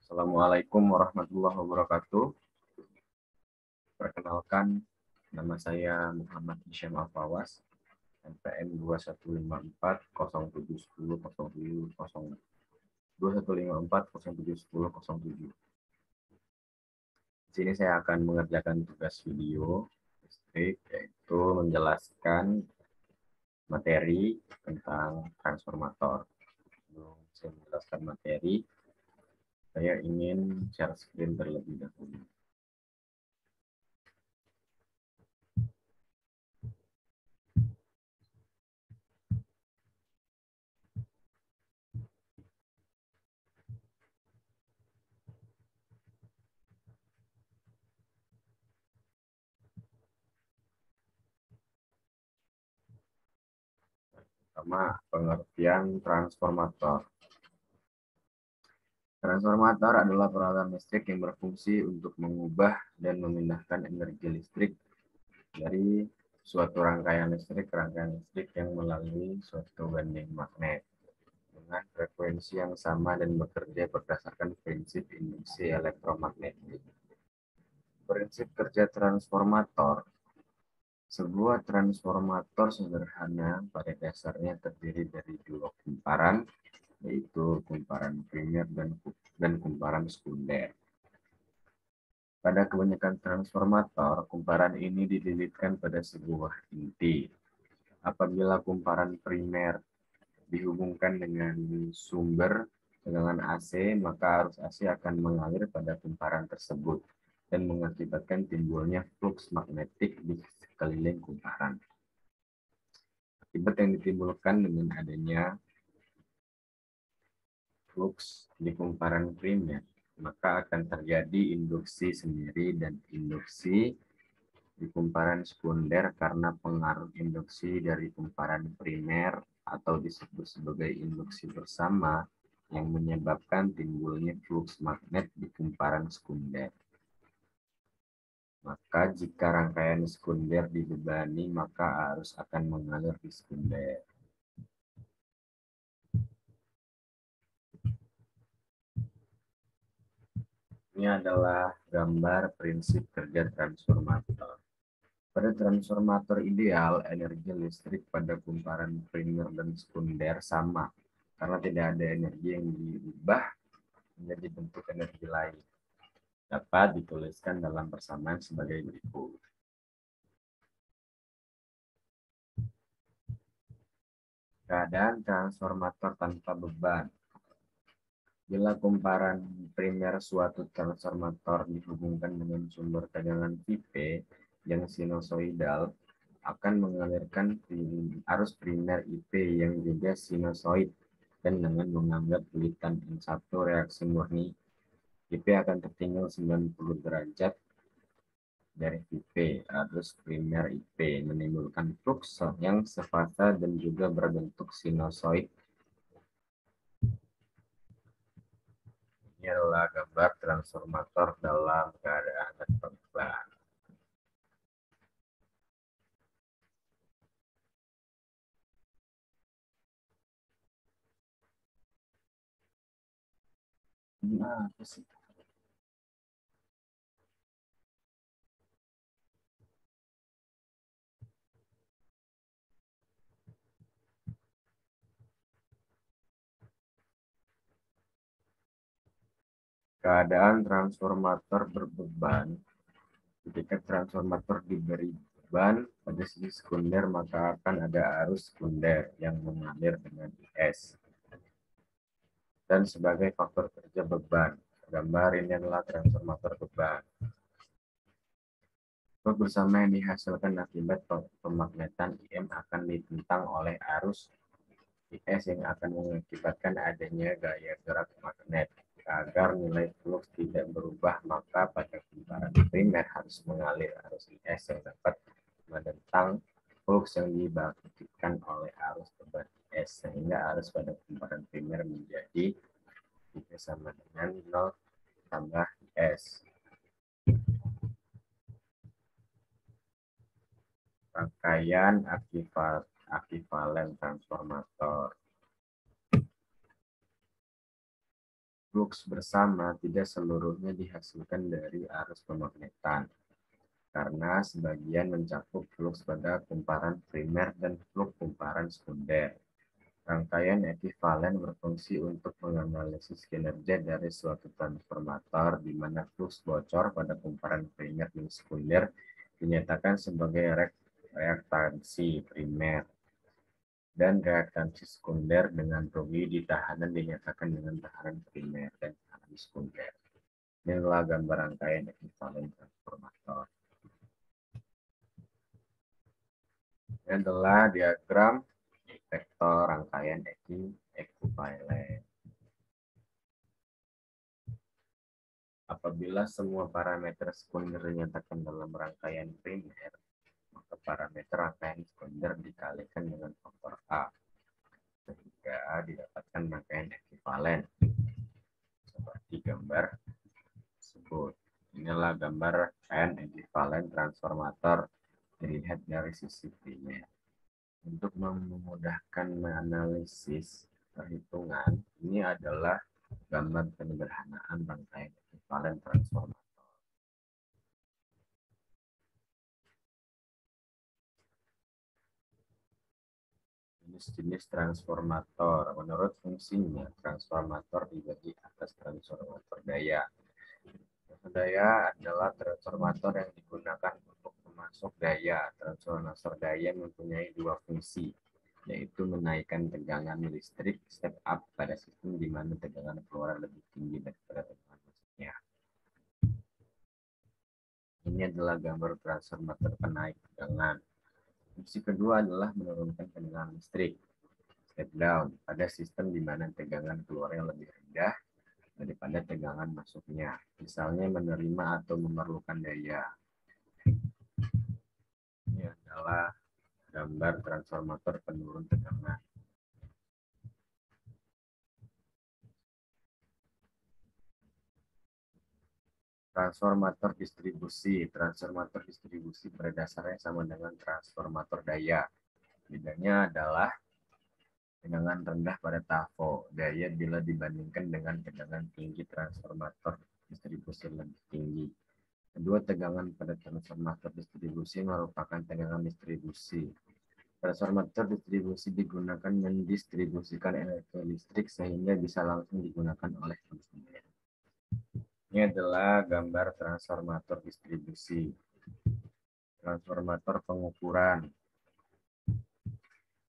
Assalamualaikum warahmatullahi wabarakatuh. Perkenalkan, nama saya Muhammad Hisham Alfawas, NPM 21540710 Di sini saya akan mengerjakan tugas video listrik, yaitu menjelaskan materi tentang transformator. Sebelum saya menjelaskan materi, saya ingin share screen terlebih dahulu. Pertama, pengertian transformator. Transformator adalah peralatan listrik yang berfungsi untuk mengubah dan memindahkan energi listrik dari suatu rangkaian listrik ke rangkaian listrik yang melalui suatu winding magnet dengan frekuensi yang sama dan bekerja berdasarkan prinsip induksi elektromagnetik. Prinsip kerja transformator. Sebuah transformator sederhana pada dasarnya terdiri dari dua kumparan, yaitu kumparan primer dan kumparan sekunder. Pada kebanyakan transformator, kumparan ini dililitkan pada sebuah inti. Apabila kumparan primer dihubungkan dengan sumber tegangan AC, maka arus AC akan mengalir pada kumparan tersebut dan mengakibatkan timbulnya fluks magnetik di sekeliling kumparan. Akibat yang ditimbulkan dengan adanya fluks di kumparan primer, maka akan terjadi induksi sendiri dan induksi di kumparan sekunder karena pengaruh induksi dari kumparan primer atau disebut sebagai induksi bersama yang menyebabkan timbulnya fluks magnet di kumparan sekunder. Maka jika rangkaian sekunder dibebani, maka arus akan mengalir di sekunder. Ini adalah gambar prinsip kerja transformator. Pada transformator ideal, energi listrik pada kumparan primer dan sekunder sama, karena tidak ada energi yang diubah menjadi bentuk energi lain. Dapat dituliskan dalam persamaan sebagai berikut. Keadaan transformator tanpa beban. Bila kumparan primer suatu transformator dihubungkan dengan sumber tegangan Vp yang sinusoidal, akan mengalirkan arus primer IP yang juga sinusoid, dan dengan menganggap bulitan N1 reaksi murni, IP akan tertinggal 90 derajat dari Vp. Arus primer IP menimbulkan fluks yang sefasa dan juga berbentuk sinusoid. Ini adalah gambar transformator dalam keadaan tanpa beban. Nah, keadaan transformator berbeban. Ketika transformator diberi beban pada sisi sekunder, maka akan ada arus sekunder yang mengalir dengan IS. Dan sebagai faktor kerja beban, gambar ini adalah transformator beban. Fluks bersama yang dihasilkan akibat pemagnetan IM akan ditentang oleh arus IS yang akan mengakibatkan adanya gaya gerak magnet. Agar nilai fluks tidak berubah, maka pada kumparan primer harus mengalir arus IS yang dapat menentang fluks yang dibangkitkan oleh arus beban IS, sehingga arus pada kumparan primer menjadi I sama dengan 0 tambah IS. Rangkaian akivalen transformator. flux bersama tidak seluruhnya dihasilkan dari arus pemagnetan, karena sebagian mencakup flux pada kumparan primer dan flux kumparan sekunder. Rangkaian ekivalen berfungsi untuk menganalisis kinerja dari suatu transformator di mana flux bocor pada kumparan primer dan sekunder dinyatakan sebagai reaktansi primer, dan reaktansi sekunder dengan rugi di tahanan dinyatakan dengan tahanan primer dan tahanan sekunder. Inilah gambar rangkaian ekivalen transformator. Ini adalah diagram vektor rangkaian ekivalen. Apabila semua parameter sekunder dinyatakan dalam rangkaian primer, maka parameter rangkaian sekunder dikalikan dengan faktor A, sehingga didapatkan rangkaian ekivalen seperti gambar tersebut. Inilah gambar rangkaian ekivalen transformator dilihat dari sisi primer. Untuk memudahkan menganalisis perhitungan, ini adalah gambar penyederhanaan rangkaian ekivalen transformator. Jenis-jenis transformator. Menurut fungsinya, transformator dibagi atas transformator daya. Daya adalah transformator yang digunakan untuk memasok daya. Transformator daya mempunyai dua fungsi, yaitu menaikkan tegangan listrik step up pada sistem di mana tegangan keluar lebih tinggi daripada tegangan masuknya. Ini adalah gambar transformator penaik tegangan. Fungsi kedua adalah menurunkan tegangan listrik, step down, pada sistem di mana tegangan keluarnya lebih rendah daripada tegangan masuknya. Misalnya menerima atau memerlukan daya. Ini adalah gambar transformator penurun tegangan. Transformator distribusi. Transformator distribusi pada dasarnya sama dengan transformator daya. Bedanya adalah tegangan rendah pada trafo daya bila dibandingkan dengan tegangan tinggi transformator distribusi lebih tinggi. Kedua tegangan pada transformator distribusi merupakan tegangan distribusi. Transformator distribusi digunakan mendistribusikan energi listrik sehingga bisa langsung digunakan oleh konsumen. Ini adalah gambar transformator distribusi. Transformator pengukuran.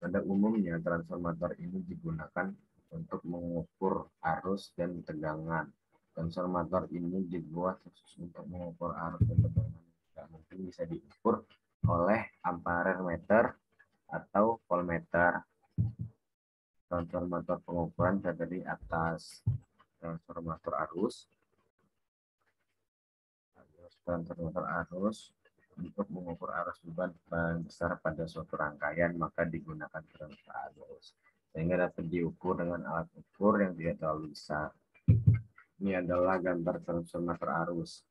Pada umumnya, transformator ini digunakan untuk mengukur arus dan tegangan. Transformator ini dibuat khusus untuk mengukur arus dan tegangan. Tidak mungkin bisa diukur oleh ampere meter atau voltmeter. Transformator pengukuran terdiri atas transformator arus, untuk mengukur arus beban besar pada suatu rangkaian, maka digunakan transformator arus sehingga dapat diukur dengan alat ukur yang tidak terlalu besar. Ini adalah gambar transformator arus.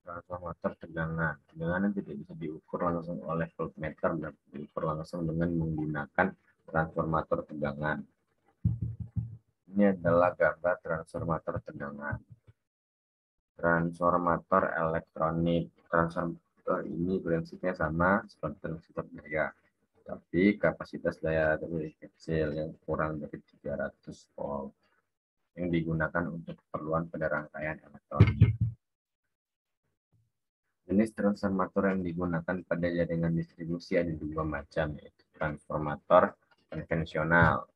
Transformator tegangan. Tegangan yang tidak bisa diukur langsung oleh voltmeter dan diukur langsung dengan menggunakan transformator tegangan. Ini adalah gambar transformator tegangan. Transformator elektronik. Transformator ini prinsipnya sama seperti transformator daya, tapi kapasitas daya lebih kecil, yang kurang dari 300 volt, yang digunakan untuk keperluan pada rangkaian elektronik. Jenis transformator yang digunakan pada jaringan distribusi ada dua macam, yaitu transformator konvensional.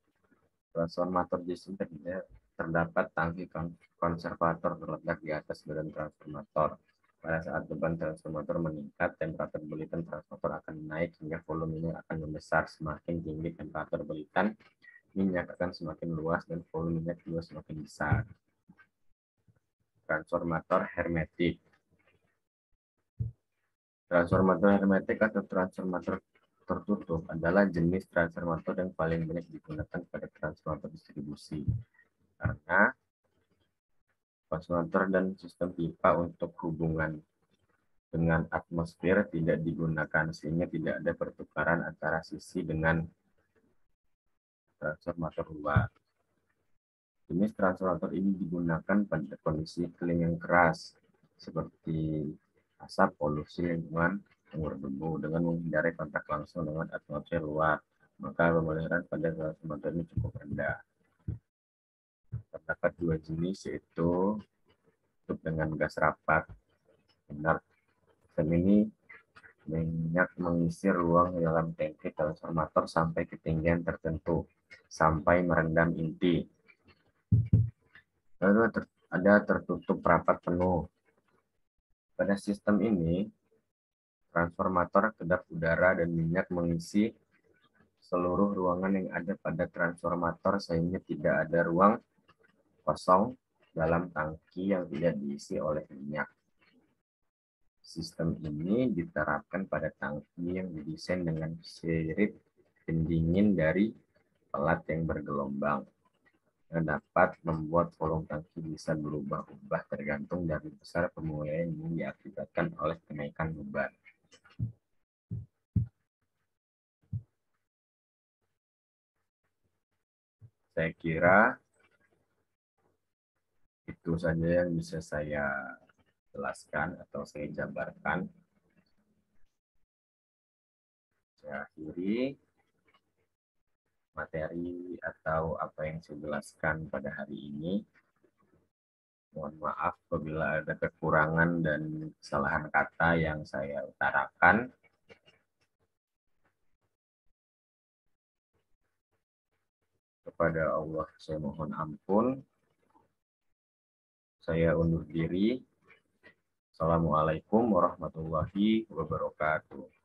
Transformator distribusi terdapat tangki konservator terletak di atas badan transformator. Pada saat beban transformator meningkat, temperatur bulitan transformator akan naik hingga volumenya akan membesar. Semakin tinggi temperatur bulitan, minyak akan semakin luas dan volumenya juga semakin besar. Transformator hermetik. Transformator hermetik atau transformator tertutup adalah jenis transformator yang paling banyak digunakan pada transformator distribusi, karena transformator dan sistem pipa untuk hubungan dengan atmosfer tidak digunakan, sehingga tidak ada pertukaran antara sisi dengan transformator luar. Jenis transformator ini digunakan pada kondisi iklim yang keras, seperti asap, polusi lingkungan, sumber debu, dengan menghindari kontak langsung dengan atmosfer luar. Maka pemeliharaan pada transformator ini cukup rendah. Terdapat dua jenis, yaitu tutup dengan gas rapat. Benar, sistem ini minyak mengisi ruang dalam tangki transformator sampai ketinggian tertentu, sampai merendam inti. Lalu ada tertutup rapat penuh. Pada sistem ini, transformator kedap udara dan minyak mengisi seluruh ruangan yang ada pada transformator sehingga tidak ada ruang kosong dalam tangki yang tidak diisi oleh minyak. Sistem ini diterapkan pada tangki yang didesain dengan sirip pendingin dari pelat yang bergelombang, yang dapat membuat volume tangki bisa berubah-ubah tergantung dari besar pemulaian yang diakibatkan oleh kenaikan beban. Saya kira itu saja yang bisa saya jelaskan atau saya jabarkan. Saya akhiri materi atau apa yang saya jelaskan pada hari ini. Mohon maaf apabila ada kekurangan dan kesalahan kata yang saya utarakan. Kepada Allah saya mohon ampun. Saya undur diri. Assalamualaikum warahmatullahi wabarakatuh.